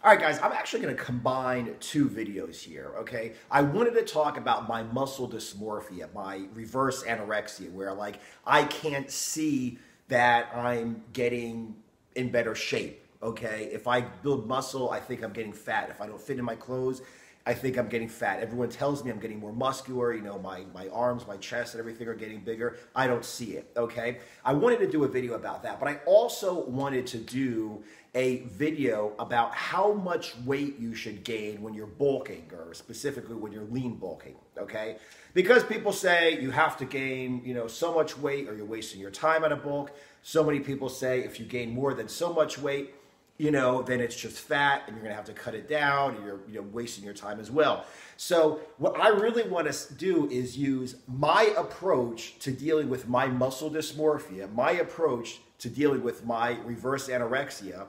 All right, guys, I'm actually going to combine two videos here, okay? I wanted to talk about my muscle dysmorphia, my reverse anorexia, where, like, I can't see that I'm getting in better shape, okay? If I build muscle, I think I'm getting fat. If I don't fit in my clothes, I think I'm getting fat. Everyone tells me I'm getting more muscular, you know, my arms, my chest, and everything are getting bigger. I don't see it, okay? I wanted to do a video about that, but I also wanted to do a video about how much weight you should gain when you're bulking, or specifically when you're lean bulking, okay? Because people say you have to gain, you know, so much weight or you're wasting your time at a bulk. So many people say if you gain more than so much weight, you know, then it's just fat and you're going to have to cut it down and you're, you know, wasting your time as well. So what I really want to do is use my approach to dealing with my muscle dysmorphia, my approach to dealing with my reverse anorexia.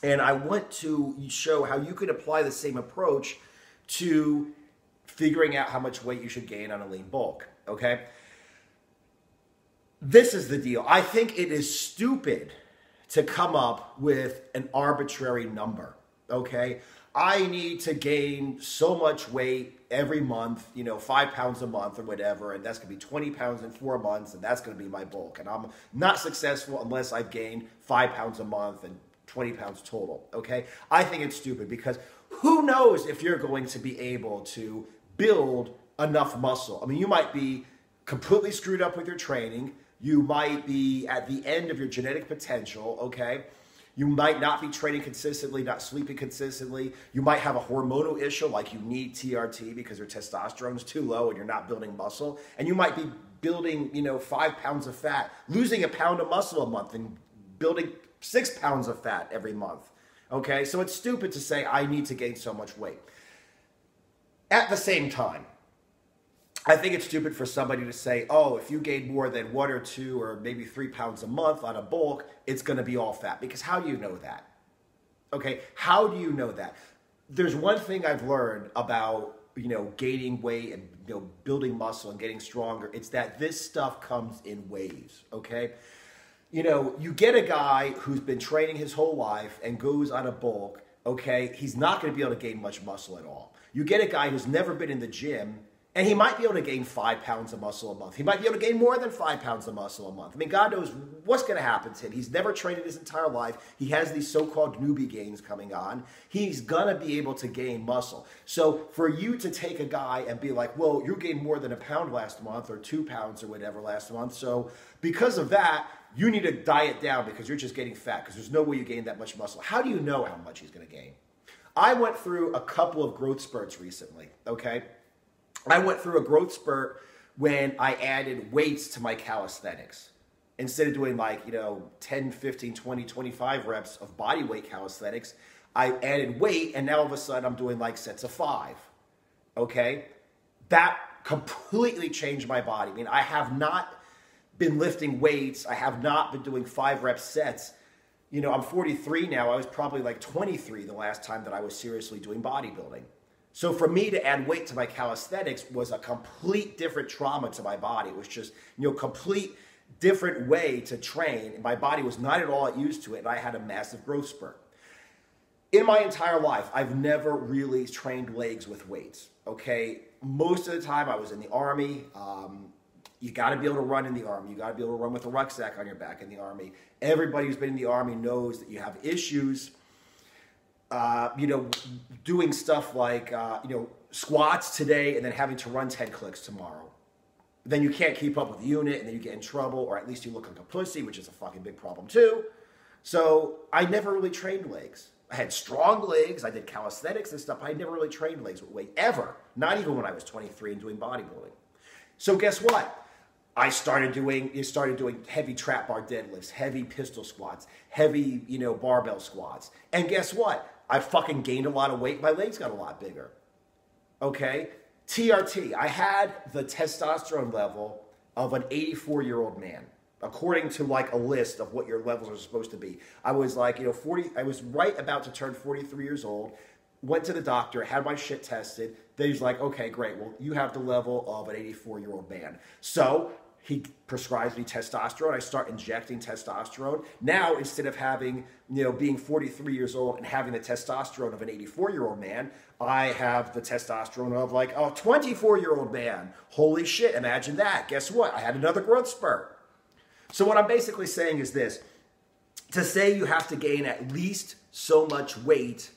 And I want to show how you can apply the same approach to figuring out how much weight you should gain on a lean bulk, okay? This is the deal. I think it is stupid to come up with an arbitrary number, okay? I need to gain so much weight every month, you know, 5 pounds a month or whatever, and that's gonna be 20 pounds in 4 months, and that's gonna be my bulk. And I'm not successful unless I've gained 5 pounds a month and 20 pounds total, okay? I think it's stupid because who knows if you're going to be able to build enough muscle. I mean, you might be completely screwed up with your training. You might be at the end of your genetic potential, okay? You might not be training consistently, not sleeping consistently. You might have a hormonal issue like you need TRT because your testosterone is too low and you're not building muscle. And you might be building, you know, 5 pounds of fat, losing a pound of muscle a month and building 6 pounds of fat every month, okay? So it's stupid to say I need to gain so much weight. At the same time, I think it's stupid for somebody to say, oh, if you gain more than 1 or 2 or maybe 3 pounds a month on a bulk, it's going to be all fat. Because how do you know that? Okay, how do you know that? There's one thing I've learned about, you know, gaining weight and, you know, building muscle and getting stronger. It's that this stuff comes in waves, okay? You know, you get a guy who's been training his whole life and goes on a bulk, okay? He's not going to be able to gain much muscle at all. You get a guy who's never been in the gym, and he might be able to gain 5 pounds of muscle a month. He might be able to gain more than 5 pounds of muscle a month. I mean, God knows what's going to happen to him. He's never trained in his entire life. He has these so-called newbie gains coming on. He's going to be able to gain muscle. So for you to take a guy and be like, well, you gained more than a pound last month or 2 pounds or whatever last month. So because of that, you need to diet down because you're just getting fat because there's no way you gain that much muscle. How do you know how much he's going to gain? I went through a couple of growth spurts recently, okay? I went through a growth spurt when I added weights to my calisthenics. Instead of doing like, you know, 10, 15, 20, 25 reps of body weight calisthenics, I added weight and now all of a sudden I'm doing like sets of 5, okay? That completely changed my body. I mean, I have not been lifting weights. I have not been doing 5 rep sets. You know, I'm 43 now. I was probably like 23 the last time that I was seriously doing bodybuilding. So for me to add weight to my calisthenics was a complete different trauma to my body. It was just, you know, complete different way to train. And my body was not at all used to it, and I had a massive growth spurt. In my entire life, I've never really trained legs with weights, okay? Most of the time I was in the Army. You got to be able to run in the Army. You got to be able to run with a rucksack on your back in the Army. Everybody who's been in the Army knows that you have issues you know, doing stuff like, you know, squats today and then having to run 10 clicks tomorrow. Then you can't keep up with the unit and then you get in trouble, or at least you look like a pussy, which is a fucking big problem too. So I never really trained legs. I had strong legs. I did calisthenics and stuff. I never really trained legs with weight, ever. Not even when I was 23 and doing bodybuilding. So guess what? I started doing heavy trap bar deadlifts, heavy pistol squats, heavy, you know, barbell squats. And guess what? I fucking gained a lot of weight. My legs got a lot bigger. Okay? TRT. I had the testosterone level of an 84-year-old man, according to like a list of what your levels are supposed to be. I was like, you know, I was right about to turn 43 years old, went to the doctor, had my shit tested. Then he's like, okay, great. Well, you have the level of an 84-year-old man. So he prescribes me testosterone. I start injecting testosterone. Now, instead of having, being 43 years old and having the testosterone of an 84-year-old man, I have the testosterone of like a 24-year-old man. Holy shit, imagine that. Guess what? I had another growth spurt. So what I'm basically saying is this. To say you have to gain at least so much weight,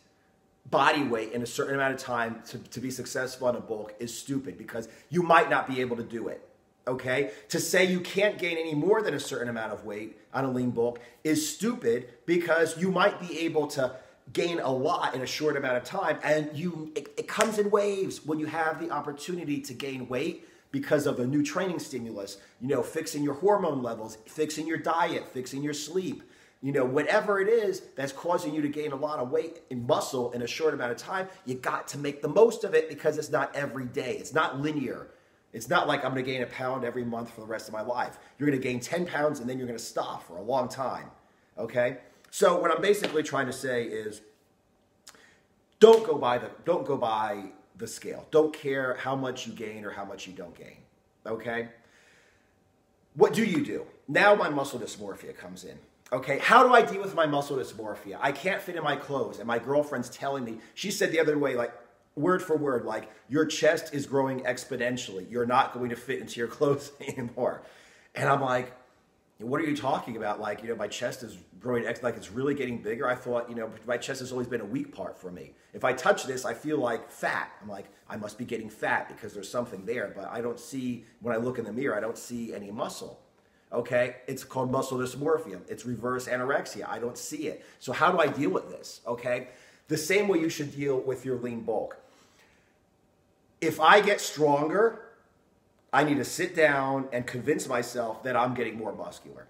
body weight, in a certain amount of time to be successful on a bulk is stupid, because you might not be able to do it. Okay? To say you can't gain any more than a certain amount of weight on a lean bulk is stupid, because you might be able to gain a lot in a short amount of time, and it comes in waves when you have the opportunity to gain weight because of a new training stimulus, fixing your hormone levels, fixing your diet, fixing your sleep, whatever it is that's causing you to gain a lot of weight and muscle in a short amount of time. You got to make the most of it, because it's not every day. It's not linear. It's not like I'm going to gain a pound every month for the rest of my life. You're going to gain 10 pounds and then you're going to stop for a long time. Okay? So what I'm basically trying to say is, don't go by the scale. Don't care how much you gain or how much you don't gain. Okay? What do you do? Now my muscle dysmorphia comes in. Okay, how do I deal with my muscle dysmorphia? I can't fit in my clothes, and my girlfriend's telling me, she said the other way, like, word for word, like, your chest is growing exponentially. You're not going to fit into your clothes anymore. And I'm like, what are you talking about? Like, my chest is growing, like it's really getting bigger. I thought, my chest has always been a weak part for me. If I touch this, I feel like fat. I'm like, I must be getting fat because there's something there. But I don't see, when I look in the mirror, I don't see any muscle. Okay, it's called muscle dysmorphia. It's reverse anorexia. I don't see it. So how do I deal with this? Okay, the same way you should deal with your lean bulk. If I get stronger, I need to sit down and convince myself that I'm getting more muscular.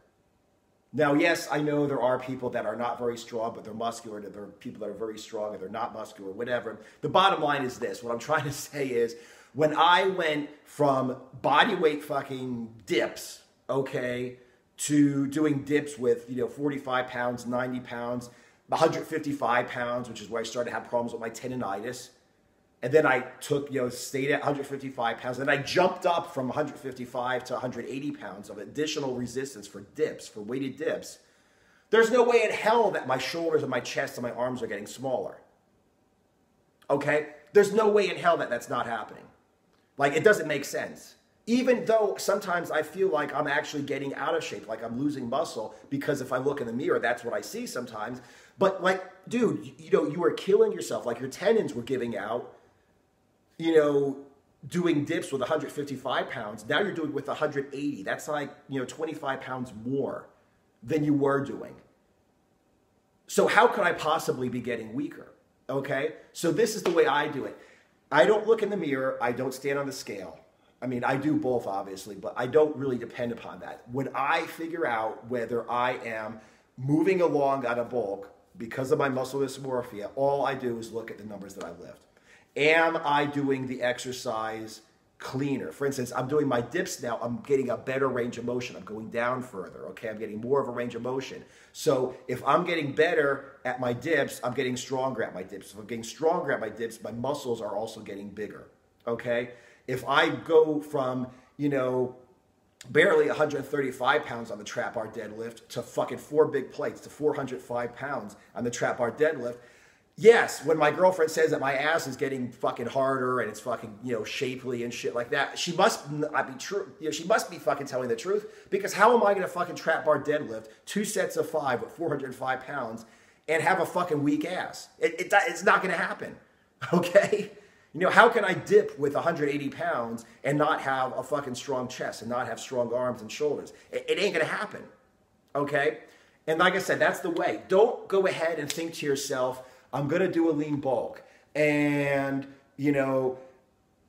Now, yes, I know there are people that are not very strong, but they're muscular. There are people that are very strong and they're not muscular, whatever. The bottom line is this. What I'm trying to say is, when I went from body weight fucking dips, okay, to doing dips with, 45 pounds, 90 pounds, 155 pounds, which is where I started to have problems with my tendonitis. And then I took, stayed at 155 pounds. And I jumped up from 155 to 180 pounds of additional resistance for dips, for weighted dips. There's no way in hell that my shoulders and my chest and my arms are getting smaller. Okay? There's no way in hell that that's not happening. Like, it doesn't make sense. Even though sometimes I feel like I'm actually getting out of shape, like I'm losing muscle, because if I look in the mirror, that's what I see sometimes. But like, dude, you were killing yourself. Like, your tendons were giving out, doing dips with 155 pounds. Now you're doing with 180. That's like, 25 pounds more than you were doing. So how could I possibly be getting weaker? Okay? So this is the way I do it. I don't look in the mirror. I don't stand on the scale. I mean, I do both, obviously, but I don't really depend upon that. When I figure out whether I am moving along on a bulk because of my muscle dysmorphia, all I do is look at the numbers that I lift. Am I doing the exercise cleaner? For instance, I'm doing my dips now. I'm getting a better range of motion. I'm going down further, okay? I'm getting more of a range of motion. So if I'm getting better at my dips, I'm getting stronger at my dips. If I'm getting stronger at my dips, my muscles are also getting bigger, okay? If I go from, barely 135 pounds on the trap bar deadlift to fucking 4 big plates to 405 pounds on the trap bar deadlift, yes, when my girlfriend says that my ass is getting fucking harder and it's fucking, shapely and shit like that, she must not be true. She must be fucking telling the truth, because how am I going to fucking trap bar deadlift 2 sets of 5 with 405 pounds and have a fucking weak ass? It's not going to happen, okay? How can I dip with 180 pounds and not have a fucking strong chest and not have strong arms and shoulders? It ain't going to happen, okay? And like I said, that's the way. Don't go ahead and think to yourself, I'm going to do a lean bulk and,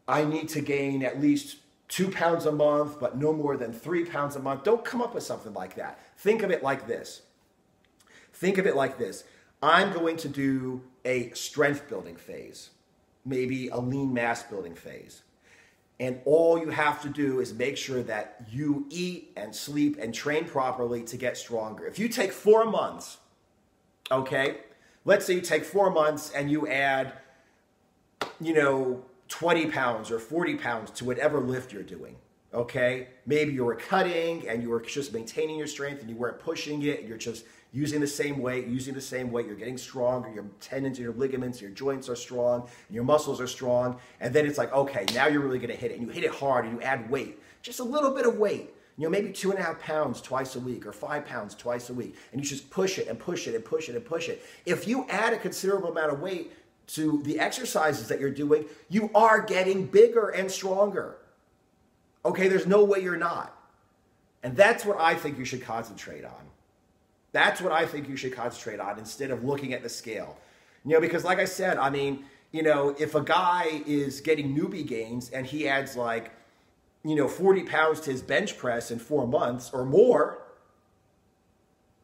I need to gain at least 2 pounds a month, but no more than 3 pounds a month. Don't come up with something like that. Think of it like this. Think of it like this. I'm going to do a strength building phase, maybe a lean mass building phase. And all you have to do is make sure that you eat and sleep and train properly to get stronger. If you take 4 months, okay, let's say you take 4 months and you add, 20 pounds or 40 pounds to whatever lift you're doing, Okay, maybe you were cutting and you were just maintaining your strength and you weren't pushing it, and you're just using the same weight, you're getting stronger, your tendons, your ligaments, your joints are strong, and your muscles are strong, and then it's like, okay, now you're really gonna hit it, and you hit it hard and you add weight, just a little bit of weight, maybe 2.5 pounds twice a week or 5 pounds twice a week, and you just push it and push it and push it and push it. If you add a considerable amount of weight to the exercises that you're doing, you are getting bigger and stronger. Okay, there's no way you're not. And that's what I think you should concentrate on. That's what I think you should concentrate on instead of looking at the scale. Because like I said, I mean, if a guy is getting newbie gains and he adds like, 40 pounds to his bench press in 4 months or more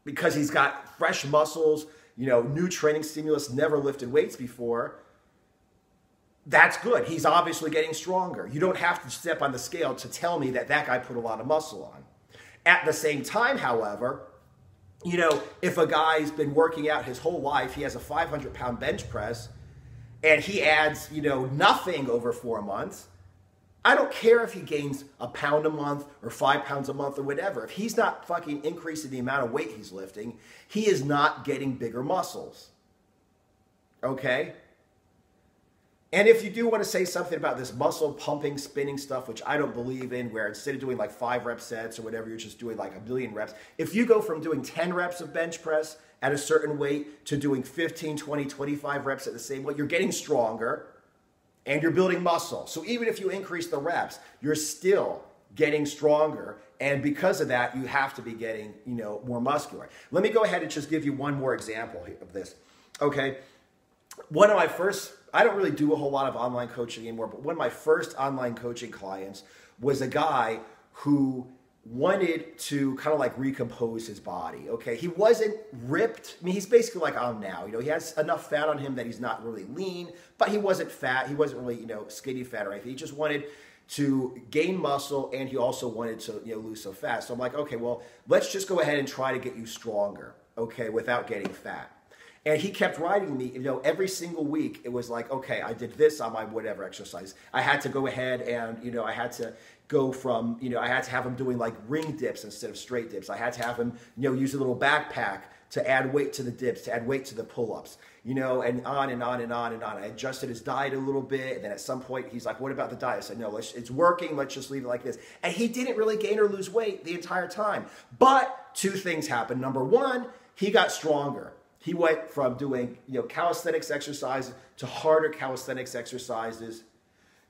because he's got fresh muscles, new training stimulus, never lifted weights before, that's good. He's obviously getting stronger. You don't have to step on the scale to tell me that that guy put a lot of muscle on. At the same time, however, if a guy's been working out his whole life, he has a 500-pound bench press, and he adds, nothing over 4 months, I don't care if he gains a pound a month or 5 pounds a month or whatever. If he's not fucking increasing the amount of weight he's lifting, he is not getting bigger muscles. Okay? And if you do want to say something about this muscle pumping, spinning stuff, which I don't believe in, where instead of doing like 5 rep sets or whatever, you're just doing like 1,000,000 reps. If you go from doing 10 reps of bench press at a certain weight to doing 15, 20, 25 reps at the same weight, you're getting stronger and you're building muscle. So even if you increase the reps, you're still getting stronger. And because of that, you have to be getting, more muscular. Let me go ahead and just give you one more example of this. Okay. One of my first, I don't really do a whole lot of online coaching anymore, but one of my first online coaching clients was a guy who wanted to kind of like recompose his body, okay? He wasn't ripped. I mean, he's basically like I'm now. He has enough fat on him that he's not really lean, but he wasn't fat. He wasn't really, skinny fat or anything. He just wanted to gain muscle, and he also wanted to, lose some fat. So I'm like, okay, well, let's just go ahead and try to get you stronger, okay, without getting fat. And he kept writing me, every single week. It was like, okay, I did this on my whatever exercise. I had to go ahead and, I had to go from, I had to have him doing like ring dips instead of straight dips. I had to have him, use a little backpack to add weight to the dips, to add weight to the pull-ups, and on and on and on and on. I adjusted his diet a little bit. And then at some point, he's like, what about the diet? I said, no, it's working. Let's just leave it like this. And he didn't really gain or lose weight the entire time. But 2 things happened. Number one, he got stronger. He went from doing, calisthenics exercises to harder calisthenics exercises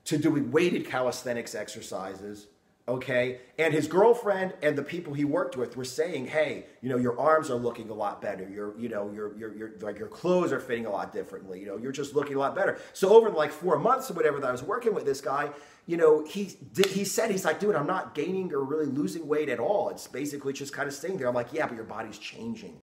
to doing weighted calisthenics exercises, okay? And his girlfriend and the people he worked with were saying, hey, your arms are looking a lot better. Your clothes are fitting a lot differently. You're just looking a lot better. So over like 4 months or whatever that I was working with this guy, he said, he's like, dude, I'm not gaining or really losing weight at all. It's basically just kind of staying there. I'm like, yeah, but your body's changing.